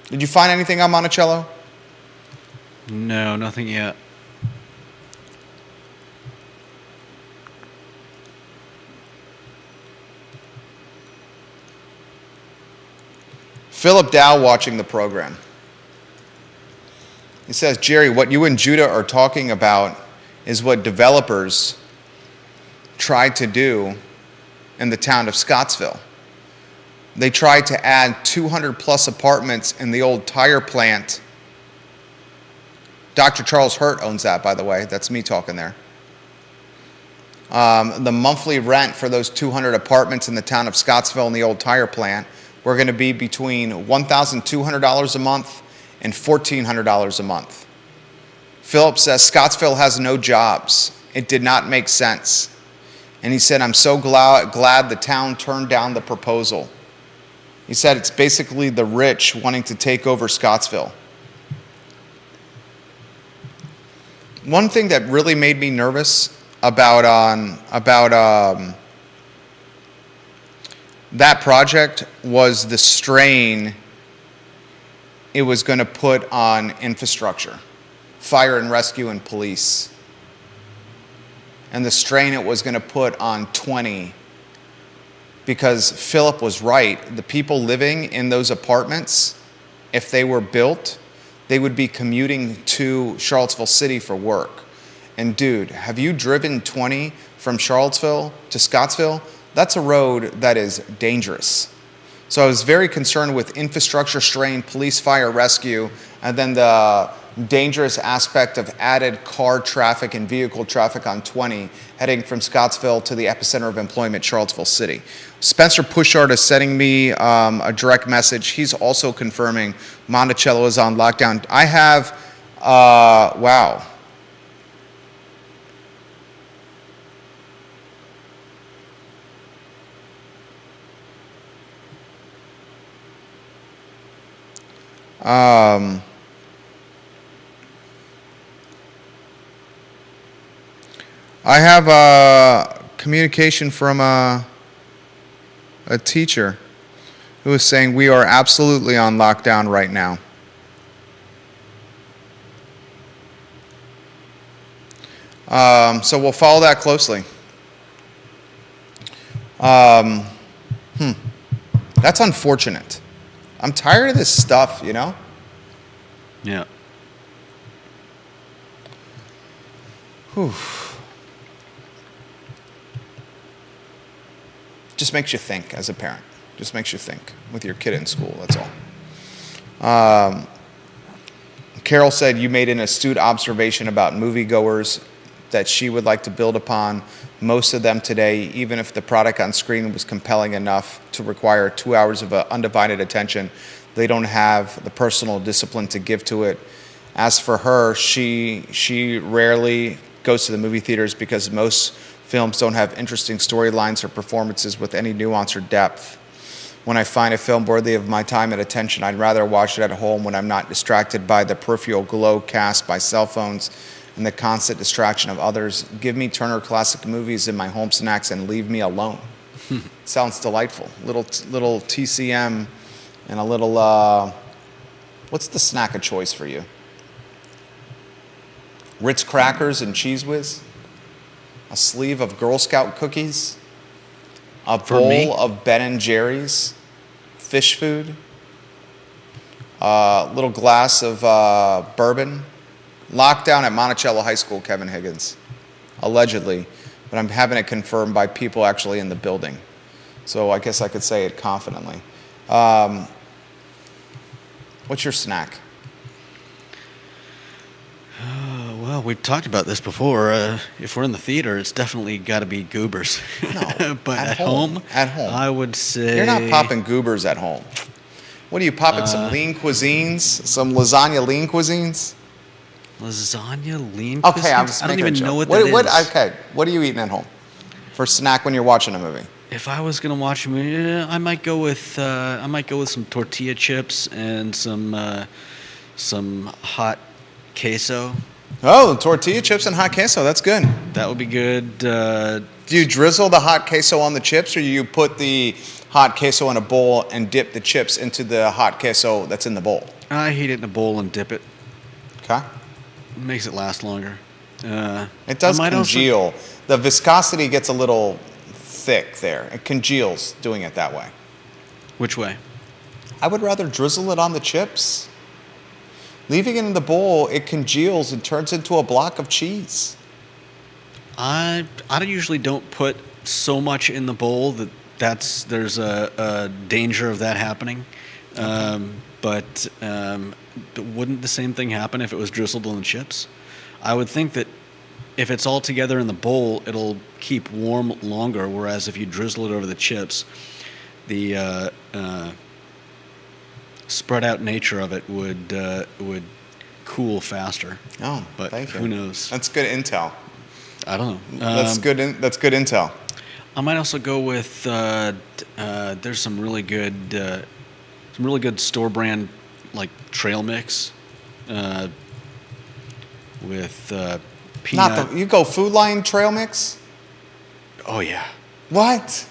Did you find anything on Monticello? No, nothing yet. Philip Dow watching the program. He says, Jerry, what you and Judah are talking about is what developers tried to do in the town of Scottsville. They tried to add 200 plus apartments in the old tire plant. Dr. Charles Hurt owns that, by the way. That's me talking there. The monthly rent for those 200 apartments in the town of Scottsville in the old tire plant were going to be between $1,200 a month and $1,400 a month. Philip says Scottsville has no jobs. It did not make sense. And he said, I'm so glad the town turned down the proposal. He said it's basically the rich wanting to take over Scottsville. One thing that really made me nervous about that project was the strain it was going to put on infrastructure, fire and rescue and police, and the strain it was going to put on 20. Because Philip was right. The people living in those apartments, if they were built, they would be commuting to Charlottesville City for work. And dude, have you driven 20 from Charlottesville to Scottsville? That's a road that is dangerous. So I was very concerned with infrastructure strain, police, fire, rescue, and then the dangerous aspect of added car traffic and vehicle traffic on 20 heading from Scottsville to the epicenter of employment, Charlottesville City. Spencer Pushard is sending me a direct message. He's also confirming Monticello is on lockdown. I have, wow. I have a communication from a teacher who is saying we are absolutely on lockdown right now. So we'll follow that closely. That's unfortunate. I'm tired of this stuff, you know? Yeah. Whew. Just makes you think as a parent. Just makes you think with your kid in school, that's all. Carol said you made an astute observation about moviegoers that she would like to build upon. Most of them today, even if the product on screen was compelling enough to require 2 hours of undivided attention, they don't have the personal discipline to give to it. As for her, she rarely goes to the movie theaters because most films don't have interesting storylines or performances with any nuance or depth. When I find a film worthy of my time and attention, I'd rather watch it at home when I'm not distracted by the peripheral glow cast by cell phones and the constant distraction of others. Give me Turner Classic Movies in my home snacks and leave me alone. Sounds delightful. Little TCM and a little, what's the snack of choice for you? Ritz crackers and Cheese Whiz? A sleeve of Girl Scout cookies? A bowl of Ben & Jerry's fish food? A little glass of bourbon? Lockdown at Monticello High School, Kevin Higgins. Allegedly. But I'm having it confirmed by people actually in the building. So I guess I could say it confidently. What's your snack? Well, we talked about this before. If we're in the theater, it's definitely got to be Goobers. No, but at home, I would say... You're not popping Goobers at home. What are you popping, some lean cuisines? Some lasagna lean cuisines? Lasagna lean Okay, cuisine? I'm just I don't making even a know joke. what that is. Okay, what are you eating at home for snack when you're watching a movie? If I was gonna watch a movie, I might go with some tortilla chips and some hot queso. Oh, tortilla chips and hot queso. That's good. That would be good. Do you drizzle the hot queso on the chips, or do you put the hot queso in a bowl and dip the chips into the hot queso that's in the bowl? I heat it in a bowl and dip it. Okay. It makes it last longer. It does I might congeal. The viscosity gets a little thick there. It congeals doing it that way. Which way? I would rather drizzle it on the chips. Leaving it in the bowl, it congeals and turns into a block of cheese. I usually don't put so much in the bowl that there's a danger of that happening. But wouldn't the same thing happen if it was drizzled on the chips? I would think that if it's all together in the bowl, it'll keep warm longer, whereas if you drizzle it over the chips, the spread out nature of it would cool faster. Oh, but thank you. Who knows? That's good intel. I don't know. That's good intel. I might also go with there's some really good store brand like trail mix with peanut. You go Food Lion trail mix? Oh yeah. What?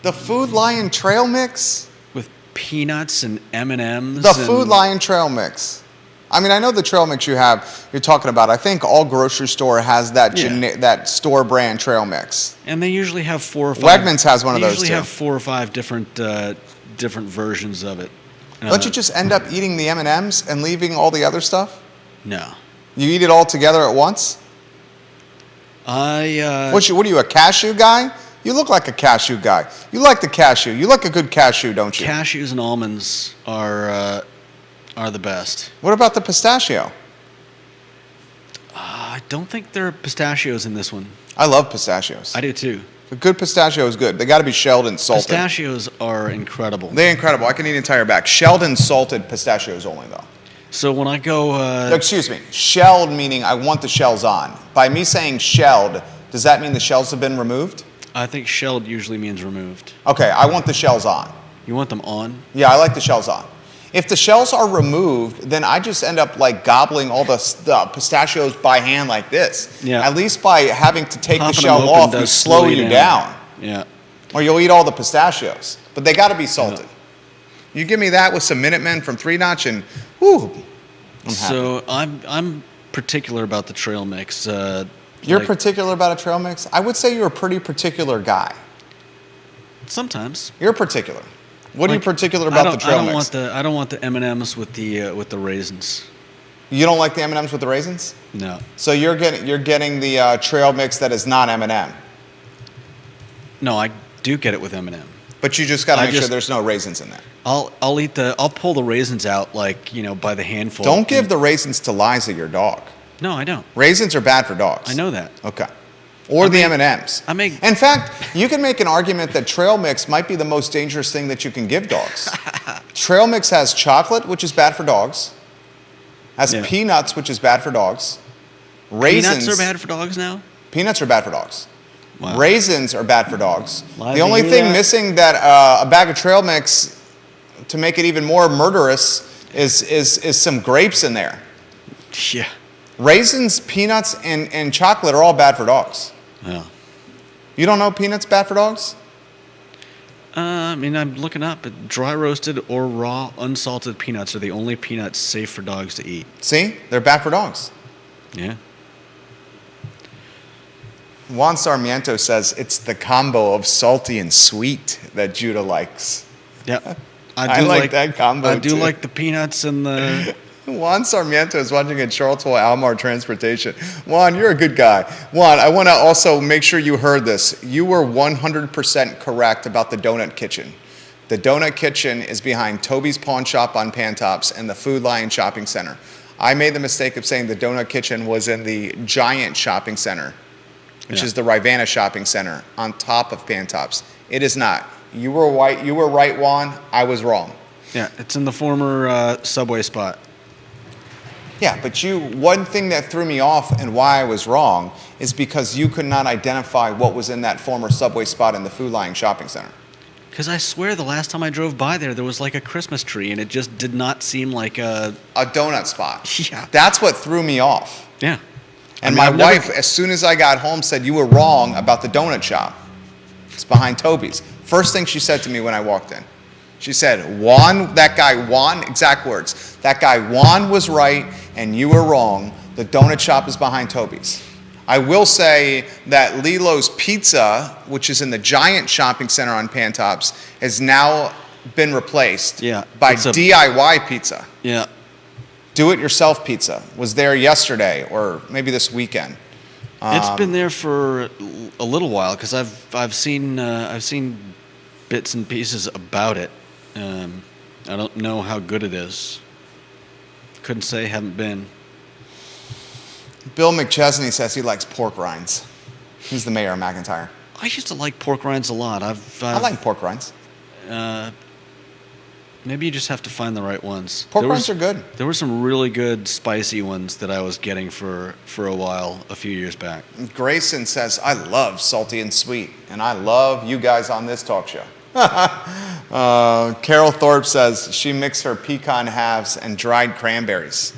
The Food Lion trail mix? With peanuts and M&Ms. The Food Lion trail mix. I mean, I know the trail mix you're talking about. I think all grocery store has that that store brand trail mix. And they usually have 4 or 5. Wegmans has one of those too. They usually have 4 or 5 different versions of it. Don't you just end up eating the M&Ms and leaving all the other stuff? No. You eat it all together at once? What are you, a cashew guy? You look like a cashew guy. You like the cashew. You like a good cashew, don't you? Cashews and almonds are the best. What about the pistachio? I don't think there are pistachios in this one. I love pistachios. I do too. A good pistachio is good. They got to be shelled and salted. Pistachios are incredible. They're incredible. I can eat an entire bag. Shelled and salted pistachios only, though. So when I go... Excuse me. Shelled meaning I want the shells on. By me saying shelled, does that mean the shells have been removed? I think shelled usually means removed. Okay, I want the shells on. You want them on? Yeah, I like the shells on. If the shells are removed, then I just end up like gobbling all the pistachios by hand like this. Yeah. At least by having to take the Popping shell them open off, you does slow you down. Yeah. Or you'll eat all the pistachios. But they got to be salted. You give me that with some Minutemen from Three Notch and, whoo, I'm happy. So I'm particular about the trail mix. You're like, particular about a trail mix? I would say you're a pretty particular guy. sometimes. You're particular. What are you Like, particular about the trail mix? I don't want the M&Ms with the raisins. You don't like the M&Ms with the raisins? No. So you're getting the trail mix that is not M&M. No, I do get it with M&M. But you just got to I make sure just- there's no raisins in there. I'll pull the raisins out like, by the handful. Don't give the raisins to Liza, your dog. No, I don't. Raisins are bad for dogs. I know that. Okay. Or the M&Ms. I make- In fact, you can make an argument that trail mix might be the most dangerous thing that you can give dogs. Trail mix has chocolate, which is bad for dogs. Has Yeah. peanuts, which is bad for dogs. Raisins Peanuts are bad for dogs now? Peanuts are bad for dogs. Wow. Raisins are bad for dogs. Liza, The only you thing that? missing that a bag of trail mix to make it even more murderous is some grapes in there. Yeah. Raisins, peanuts, and chocolate are all bad for dogs. Yeah. You don't know peanuts bad for dogs? I'm looking up. But dry roasted or raw unsalted peanuts are the only peanuts safe for dogs to eat. See? They're bad for dogs. Yeah. Juan Sarmiento says it's the combo of salty and sweet that Judah likes. Yeah. I like that combo, I do too. like the peanuts and the. Juan Sarmiento is watching at Charlottesville Almar Transportation. Juan, you're a good guy. Juan, I want to also make sure you heard this. You were 100% correct about the Donut Kitchen. The Donut Kitchen is behind Toby's Pawn Shop on Pantops and the Food Lion Shopping Center. I made the mistake of saying the Donut Kitchen was in the Giant Shopping Center, which Yeah. is the Rivanna Shopping Center on top of Pantops. It is not. You were right, Juan. I was wrong. Yeah, it's in the former Subway spot. Yeah, but one thing that threw me off and why I was wrong is because you could not identify what was in that former Subway spot in the Food Lion Shopping Center. Because I swear the last time I drove by there was like a Christmas tree, and it just did not seem like a. A donut spot. Yeah. That's what threw me off. Yeah. And I my mean, I've never- wife, as soon as I got home, said, "You were wrong about the donut shop. It's behind Toby's." First thing she said to me when I walked in. She said, Juan, exact words, that guy Juan was right and you were wrong. The donut shop is behind Toby's. I will say that Lilo's Pizza, which is in the Giant Shopping Center on Pantops, has now been replaced Yeah, by it's a- DIY Pizza. Yeah. Do-it-yourself pizza was there yesterday or maybe this weekend. It's been there for a little while because I've seen bits and pieces about it. I don't know how good it is. Couldn't say, haven't been. Bill McChesney says he likes pork rinds. He's the mayor of McIntyre. I used to like pork rinds a lot. I like pork rinds. Maybe you just have to find the right ones. Pork rinds are good. There were some really good spicy ones that I was getting for a while a few years back. Grayson says, I love salty and sweet, and I love you guys on this talk show. Carol Thorpe says she mixed her pecan halves and dried cranberries.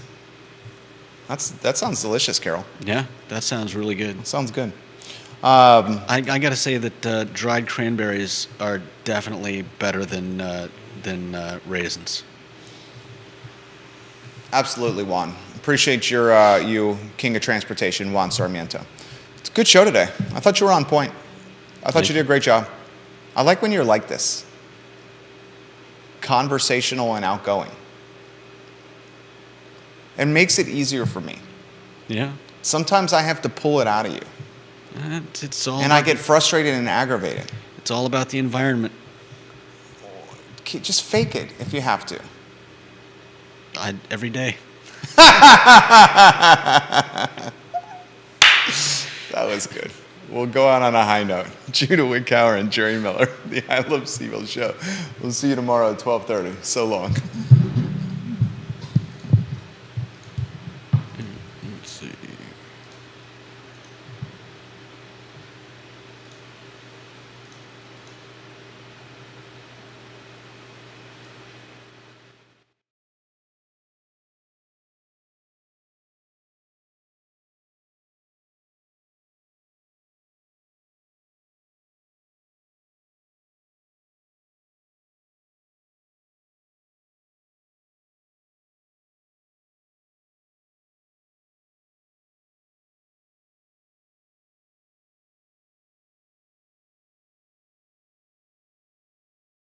That sounds delicious, Carol. Yeah, that sounds really good. Sounds good. I got to say that dried cranberries are definitely better than raisins. Absolutely, Juan. Appreciate you, King of Transportation, Juan Sarmiento. It's a good show today. I thought you were on point. I thought you did a great job. I like when you're like this. Conversational and outgoing. It makes it easier for me. Yeah. Sometimes I have to pull it out of you. It's all And I get frustrated and aggravated. It's all about the environment. Just fake it if you have to. Every day. That was good. We'll go out on a high note. Judah Wickower and Jerry Miller, the I Love Seville show. We'll see you tomorrow at 12:30. So long.